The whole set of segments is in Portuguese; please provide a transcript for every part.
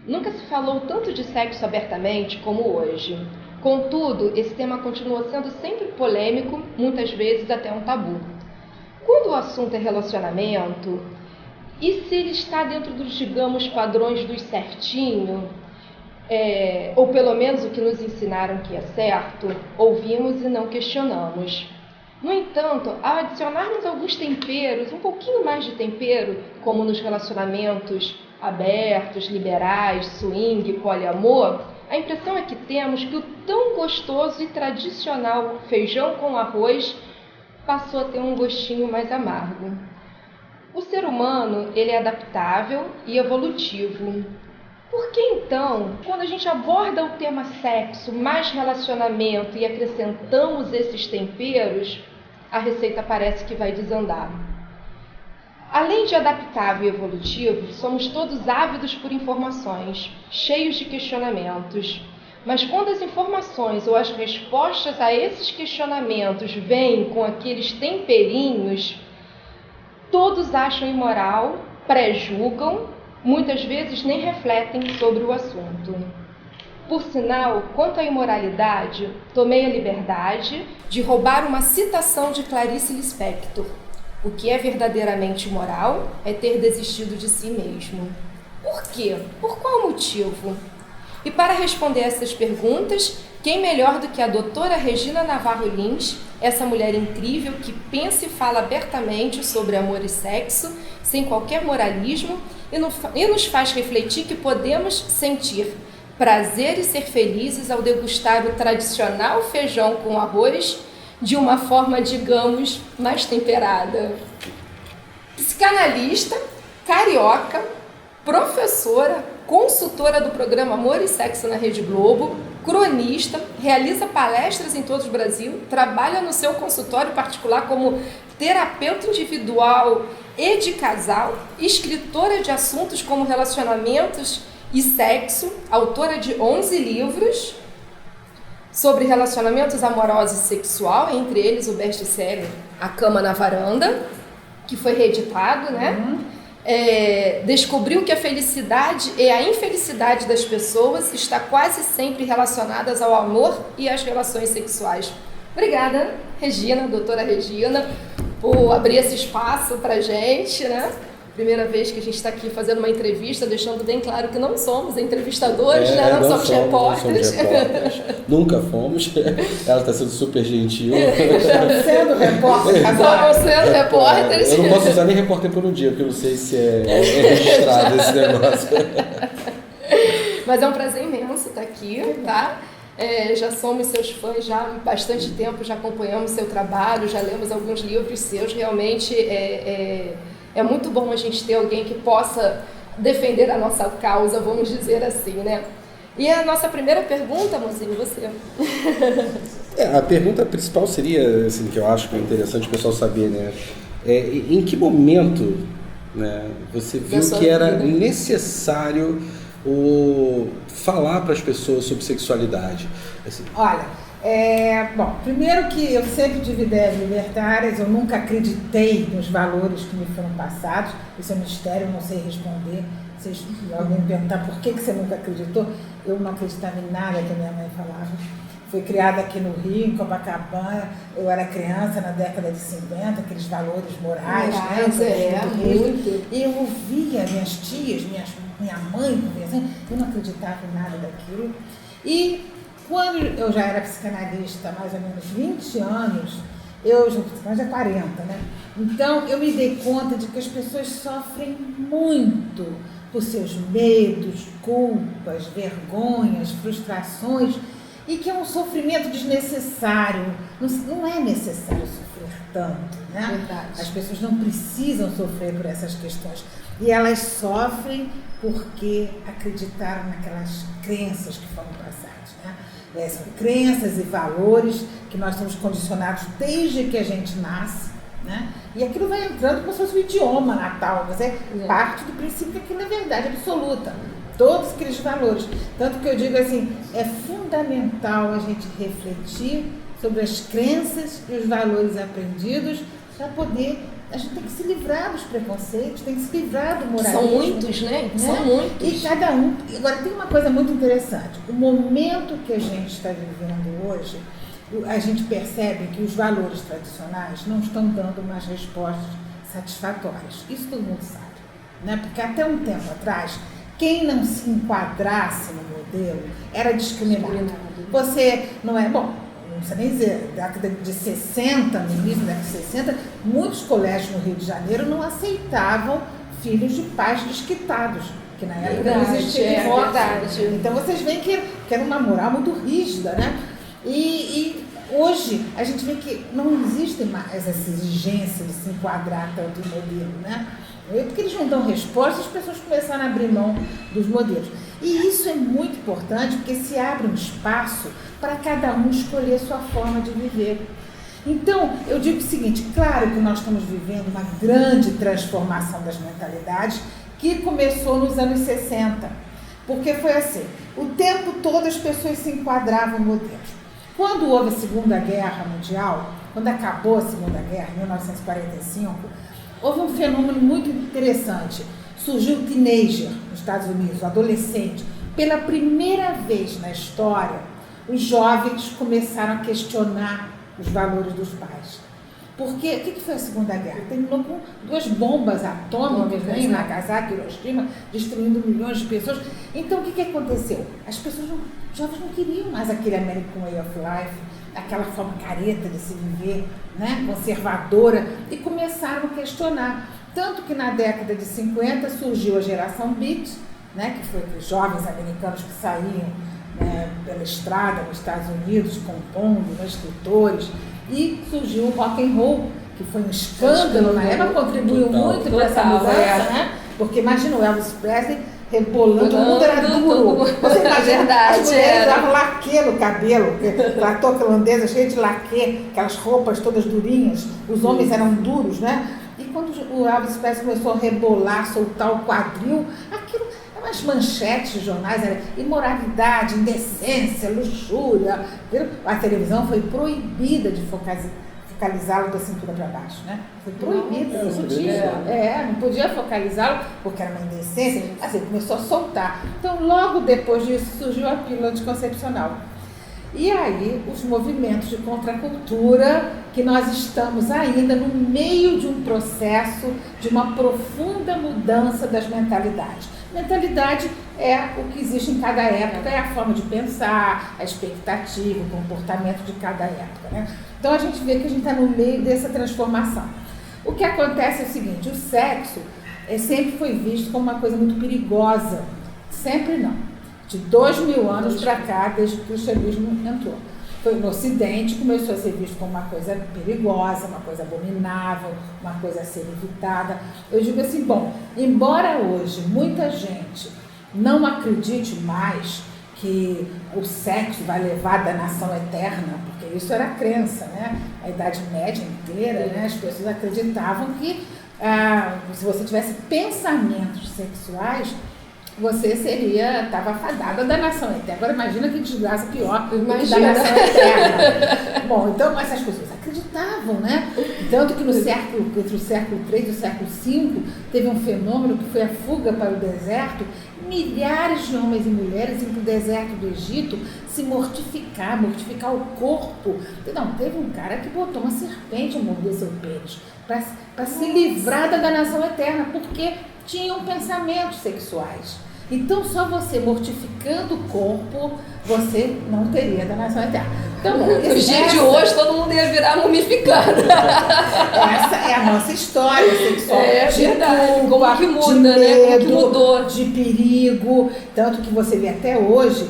Nunca se falou tanto de sexo abertamente como hoje. Contudo, esse tema continua sendo sempre polêmico, muitas vezes até um tabu. Quando o assunto é relacionamento, e se ele está dentro dos, digamos, padrões do certinho, ou pelo menos o que nos ensinaram que é certo, ouvimos e não questionamos. No entanto, ao adicionarmos alguns temperos, um pouquinho mais de tempero, como nos relacionamentos abertos, liberais, swing, poliamor, a impressão é que temos que o tão gostoso e tradicional feijão com arroz passou a ter um gostinho mais amargo. O ser humano, ele é adaptável e evolutivo. Por que então, quando a gente aborda o tema sexo, mais relacionamento e acrescentamos esses temperos, a receita parece que vai desandar? Além de adaptável e evolutivo, somos todos ávidos por informações, cheios de questionamentos. Mas quando as informações ou as respostas a esses questionamentos vêm com aqueles temperinhos, todos acham imoral, pré-julgam, muitas vezes nem refletem sobre o assunto. Por sinal, quanto à imoralidade, tomei a liberdade de roubar uma citação de Clarice Lispector. O que é verdadeiramente imoral é ter desistido de si mesmo. Por quê? Por qual motivo? E para responder essas perguntas, quem melhor do que a doutora Regina Navarro Lins, essa mulher incrível que pensa e fala abertamente sobre amor e sexo, sem qualquer moralismo, e nos faz refletir que podemos sentir prazer e ser felizes ao degustar o tradicional feijão com arroz de uma forma, digamos, mais temperada. Psicanalista, carioca, professora, consultora do programa Amor e Sexo na Rede Globo, cronista, realiza palestras em todo o Brasil, trabalha no seu consultório particular como terapeuta individual e de casal, escritora de assuntos como relacionamentos e sexo, autora de 11 livros sobre relacionamentos amorosos e sexual, entre eles o best-seller A Cama na Varanda, que foi reeditado, né? Descobriu que a felicidade e a infelicidade das pessoas está quase sempre relacionadas ao amor e às relações sexuais. Obrigada, Regina, doutora Regina, por abrir esse espaço pra gente, né? Primeira vez que a gente está aqui fazendo uma entrevista, deixando bem claro que não somos entrevistadores, né? Não somos repórteres. Nunca fomos. Ela está sendo super gentil. Estamos sendo repórteres. Estamos sendo repórteres. Eu não posso usar nem repórter por um dia, porque eu não sei se é registrado esse negócio. Mas é um prazer imenso estar aqui, tá? Já somos seus fãs já há bastante tempo, já acompanhamos seu trabalho, já lemos alguns livros seus. Realmente é muito bom a gente ter alguém que possa defender a nossa causa, vamos dizer assim, né? E a nossa primeira pergunta, mozinho, você? A pergunta principal seria, assim, que eu acho que é interessante o pessoal saber, né? Em que momento, né, você viu que era necessário falar para as pessoas sobre sexualidade? Assim. Olha, bom, primeiro que eu sempre tive ideias libertárias, eu nunca acreditei nos valores que me foram passados. Esse é um mistério, eu não sei responder. Se alguém me perguntar por que você nunca acreditou, eu não acreditava em nada que a minha mãe falava. Fui criada aqui no Rio, em Copacabana, eu era criança na década de 50, aqueles valores morais, né? Muito. E eu ouvia minhas tias, minha mãe conversando, eu não acreditava em nada daquilo. E quando eu já era psicanalista há mais ou menos 20 anos, eu já psicanalista há 40, né? Então eu me dei conta de que as pessoas sofrem muito por seus medos, culpas, vergonhas, frustrações, e que é um sofrimento desnecessário. Não é necessário sofrer tanto, né? Verdade. As pessoas não precisam sofrer por essas questões. E elas sofrem porque acreditaram naquelas crenças que foram passadas, né? São crenças e valores que nós somos condicionados desde que a gente nasce, né? E aquilo vai entrando como se fosse um idioma natal. Você parte do princípio que aquilo é verdade absoluta. Todos aqueles valores. Tanto que eu digo assim, é fundamental a gente refletir sobre as crenças e os valores aprendidos para poder... A gente tem que se livrar dos preconceitos, tem que se livrar do moralismo. São muitos, né? São muitos. E cada um... Agora, tem uma coisa muito interessante. O momento que a gente está vivendo hoje, a gente percebe que os valores tradicionais não estão dando mais respostas satisfatórias. Isso todo mundo sabe, né? Porque até um tempo atrás, quem não se enquadrasse no modelo era discriminado. Você não é... Bom, não precisa nem dizer, na década de 60, no início da década de 60, muitos colégios no Rio de Janeiro não aceitavam filhos de pais desquitados, que na época não existia divórcio. Então vocês veem que era uma moral muito rígida, né? E hoje a gente vê que não existe mais essa exigência de se enquadrar tanto em modelo, né? Porque eles não dão resposta, as pessoas começaram a abrir mão dos modelos. E isso é muito importante, porque se abre um espaço para cada um escolher sua forma de viver. Então, eu digo o seguinte, claro que nós estamos vivendo uma grande transformação das mentalidades, que começou nos anos 60, porque foi assim, o tempo todo as pessoas se enquadravam em modelos. Quando houve a Segunda Guerra Mundial, quando acabou a Segunda Guerra, em 1945, houve um fenômeno muito interessante. Surgiu o teenager nos Estados Unidos, o adolescente. Pela primeira vez na história, os jovens começaram a questionar os valores dos pais. Porque o que foi a Segunda Guerra? Terminou com 2 bombas atômicas, né, em Nagasaki, Hiroshima, destruindo milhões de pessoas. Então, o que aconteceu? As pessoas, os jovens não queriam mais aquele American Way of Life, aquela forma careta de se viver, né, conservadora, e começaram a questionar. Tanto que na década de 50 surgiu a geração Beat, né, que foi os jovens americanos que saíam, né, pela estrada nos Estados Unidos, compondo, né, escritores, e surgiu o rock and roll, que foi um escândalo na época, contribuiu muito para essa mudança, né? Porque imagina o Elvis Presley rebolando, o mundo era duro. Você imagina, as mulheres usavam laque no cabelo, trator holandesa cheio de laque, aquelas roupas todas durinhas, os homens eram duros, né? E quando o Elvis Presley começou a rebolar, soltar o quadril, aquilo, umas manchetes de jornais, era imoralidade, indecência, luxúria. A televisão foi proibida de focalizá-lo da cintura para baixo, né? Foi proibida, não podia. Não podia focalizá-lo porque era uma indecência. Assim, começou a soltar. Então, logo depois disso, surgiu a pílula anticoncepcional. E aí, os movimentos de contracultura, que nós estamos ainda no meio de um processo de uma profunda mudança das mentalidades. Mentalidade é o que existe em cada época, é a forma de pensar, a expectativa, o comportamento de cada época, né? Então, a gente vê que a gente está no meio dessa transformação. O que acontece é o seguinte, o sexo sempre foi visto como uma coisa muito perigosa. Sempre não. De 2000 anos para cá, desde que o cristianismo entrou. Foi no Ocidente, começou a ser visto como uma coisa perigosa, uma coisa abominável, uma coisa a ser evitada. Eu digo assim, bom, embora hoje muita gente não acredite mais que o sexo vai levar à danação eterna, porque isso era a crença, né? A Idade Média inteira, né? As pessoas acreditavam que se você tivesse pensamentos sexuais, você estava fadada da nação eterna. Agora imagina que desgraça pior da nação eterna. Bom, então essas pessoas acreditavam, né? Tanto que entre o século III e o século V, teve um fenômeno que foi a fuga para o deserto. Milhares de homens e mulheres iam para o deserto do Egito se mortificar o corpo. Não, teve um cara que botou uma serpente a morder seu pênis para se livrar da danação eterna, porque tinham pensamentos sexuais. Então, só você mortificando o corpo, você não teria danação eterna. Então, no dia de hoje, todo mundo ia virar mumificado. Essa é a nossa história sexual. É verdade. Como que muda, de medo, né? Como que mudou. De perigo. Tanto que você vê até hoje,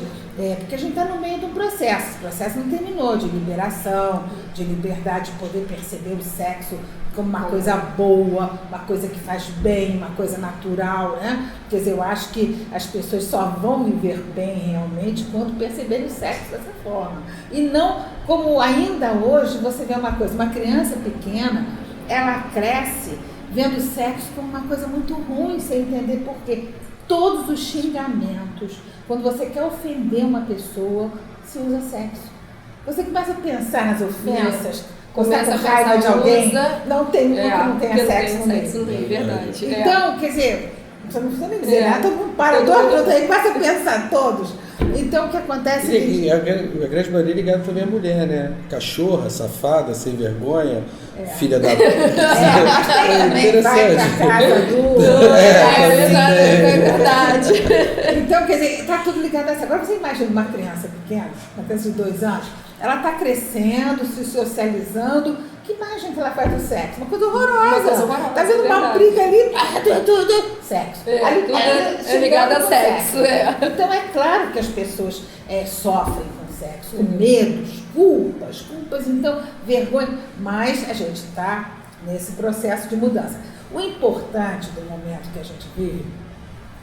porque a gente está no meio de um processo. O processo não terminou, de liberação, de liberdade de poder perceber o sexo como uma coisa boa, uma coisa que faz bem, uma coisa natural, né? Quer dizer, eu acho que as pessoas só vão viver bem realmente quando perceberem o sexo dessa forma. E não como ainda hoje você vê uma coisa, uma criança pequena, ela cresce vendo o sexo como uma coisa muito ruim, sem entender por quê. Todos os xingamentos, quando você quer ofender uma pessoa, se usa sexo. Você começa a pensar nas ofensas, começa a raiva de alguém, não tem que não tenha sexo no meio. Não tem, verdade. Então, quer dizer, você não precisa nem dizer nada, todo mundo para, todo mundo aí, começa a pensar todos. Então, o que acontece é que... E a grande maioria ligada também à mulher, né? Cachorra, safada, sem vergonha, filha da... mas tem também, vai pra casa do... É verdade. Então, quer dizer, está tudo ligado a isso. Agora, você imagina uma criança pequena, uma criança de 2 anos, ela está crescendo, se socializando. Que imagem que ela faz do sexo? Uma coisa horrorosa. Está vendo uma briga ali, tudo sexo. Ali, tudo é ligado a sexo. Então, é claro que as pessoas sofrem com sexo, com medos, culpas, então, vergonha. Mas a gente está nesse processo de mudança. O importante do momento que a gente vive,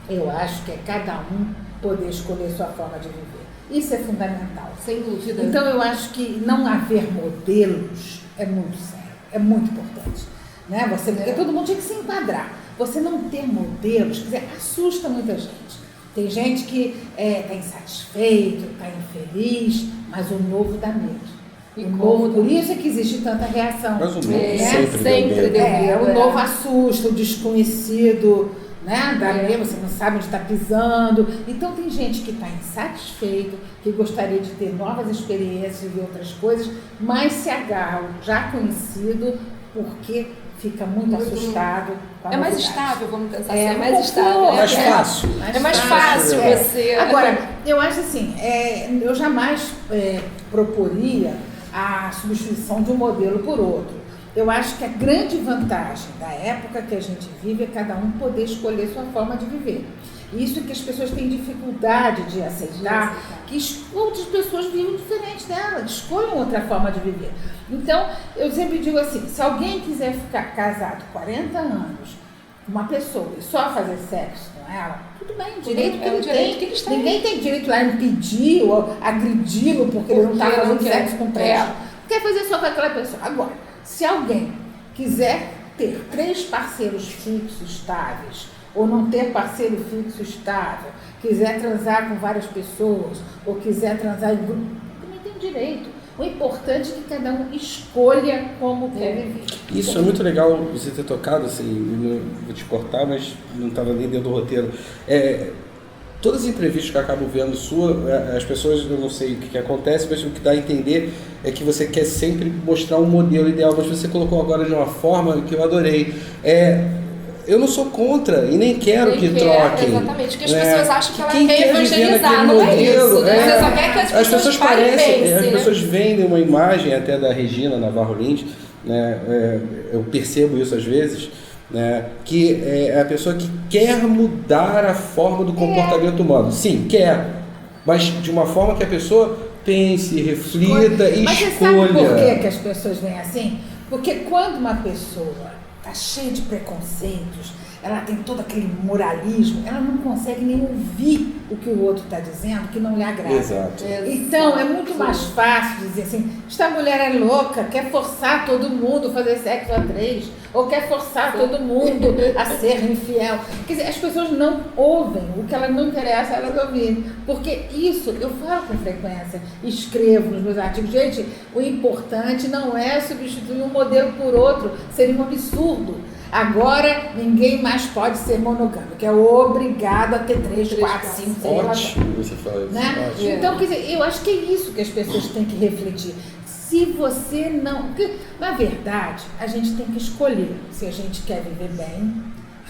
eu acho que é cada um poder escolher sua forma de viver. Isso é fundamental. Sem dúvida. Então, eu acho que não haver modelos é muito sério, é muito importante. Né? Porque todo mundo tinha que se enquadrar. Você não ter modelos, quer dizer, assusta muita gente. Tem gente que está insatisfeito, está infeliz, mas o novo dá medo. Por isso é que existe tanta reação. Mas o novo sempre deu medo. O novo assusta, o desconhecido, né? Dá medo, você não sabe onde está pisando. Então tem gente que está insatisfeito, que gostaria de ter novas experiências e outras coisas, mas se agarra ao já conhecido porque fica muito assustado. Com a mais novidade. estável, vamos pensar assim, é mais estável. Mais fácil. É mais fácil você... Agora, eu acho assim, eu jamais proporia a substituição de um modelo por outro. Eu acho que a grande vantagem da época que a gente vive é cada um poder escolher sua forma de viver. Isso é que as pessoas têm dificuldade de aceitar, que outras pessoas vivem diferente dela, escolham outra forma de viver. Então, eu sempre digo assim, se alguém quiser ficar casado 40 anos com uma pessoa e só fazer sexo com ela, tudo bem, direito que ele tem. Ninguém tem direito lá a impedir ou agredi-lo porque ele não está fazendo sexo com 3. Quer fazer só com aquela pessoa. Agora, se alguém quiser ter 3 parceiros fixos estáveis, ou não ter parceiro fixo estável, quiser transar com várias pessoas, ou quiser transar em grupo, também tem direito. O importante é que cada um escolha como quer viver. Isso é muito legal você ter tocado, assim, vou te cortar, mas não estava nem dentro do roteiro. Todas as entrevistas que eu acabo vendo sua, as pessoas, eu não sei o que acontece, mas o que dá a entender é que você quer sempre mostrar um modelo ideal, mas você colocou agora de uma forma que eu adorei. Eu não sou contra e nem quero que troquem. Exatamente, porque as pessoas acham que ela quer evangelizar, não é isso. Você só quer que as pessoas pensem, as pessoas vendem uma imagem até da Regina Navarro Lins, né? Eu percebo isso às vezes, né? Que é a pessoa que quer mudar a forma do comportamento humano. Sim, quer, mas de uma forma que a pessoa pense, reflita e mas escolha. Mas você sabe por que as pessoas veem assim? Porque quando uma pessoa está cheia de preconceitos, ela tem todo aquele moralismo, ela não consegue nem ouvir o que o outro está dizendo, que não lhe agrada. Exato. Então, é muito mais fácil dizer assim, esta mulher é louca, quer forçar todo mundo a fazer sexo a 3, ou quer forçar todo mundo a ser infiel. Quer dizer, as pessoas não ouvem o que elas não interessa elas ouvirem. Porque isso, eu falo com frequência, escrevo nos meus artigos, gente, o importante não é substituir um modelo por outro, seria um absurdo. Agora, ninguém mais pode ser monogâmico, é obrigado a ter 3, 4, 5, 6 Ótimo, você fala isso. Né? Então, quer dizer, eu acho que é isso que as pessoas têm que refletir. Se você não... Porque, na verdade, a gente tem que escolher se a gente quer viver bem,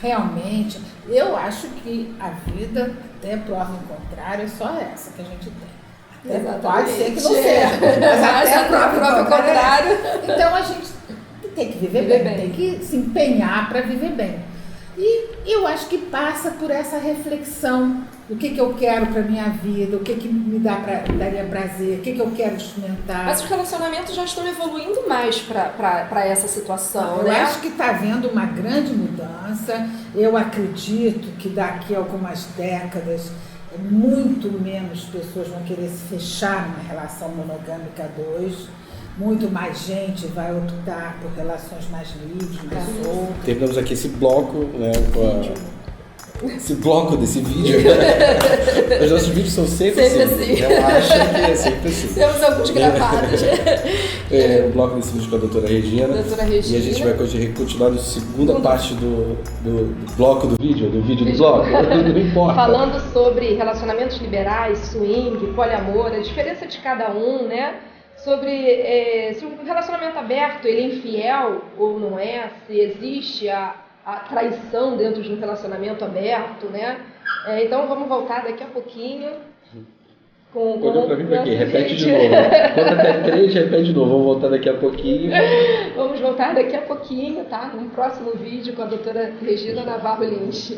realmente. Eu acho que a vida, até prova em contrário, é só essa que a gente tem. Pode ser que não seja, mas até prova em contrário. Então, a gente tem que viver bem, tem que se empenhar para viver bem. E eu acho que passa por essa reflexão do que eu quero para minha vida, o que me daria prazer, o que eu quero experimentar. Mas os relacionamentos já estão evoluindo mais para essa situação, né? Eu acho que está havendo uma grande mudança. Eu acredito que daqui a algumas décadas muito menos pessoas vão querer se fechar numa relação monogâmica a 2. Muito mais gente vai optar por relações mais livres, mais soltas. Terminamos aqui esse bloco, né, esse bloco desse vídeo. Os nossos vídeos são sempre assim. Relaxa que é sempre assim. Temos alguns gravados. O bloco desse vídeo com a doutora Regina. E a gente vai continuar na segunda parte do bloco do vídeo do bloco. Não importa. Falando sobre relacionamentos liberais, swing, poliamor, a diferença de cada um, né? Sobre se um relacionamento aberto ele é infiel ou não é, se existe a traição dentro de um relacionamento aberto, né? Então vamos voltar daqui a pouquinho. Olhou pra mim pra quê? Repete de novo. Conta até 3, repete de novo. Vamos voltar daqui a pouquinho. Vamos voltar daqui a pouquinho, tá? No próximo vídeo com a doutora Regina Navarro Lins.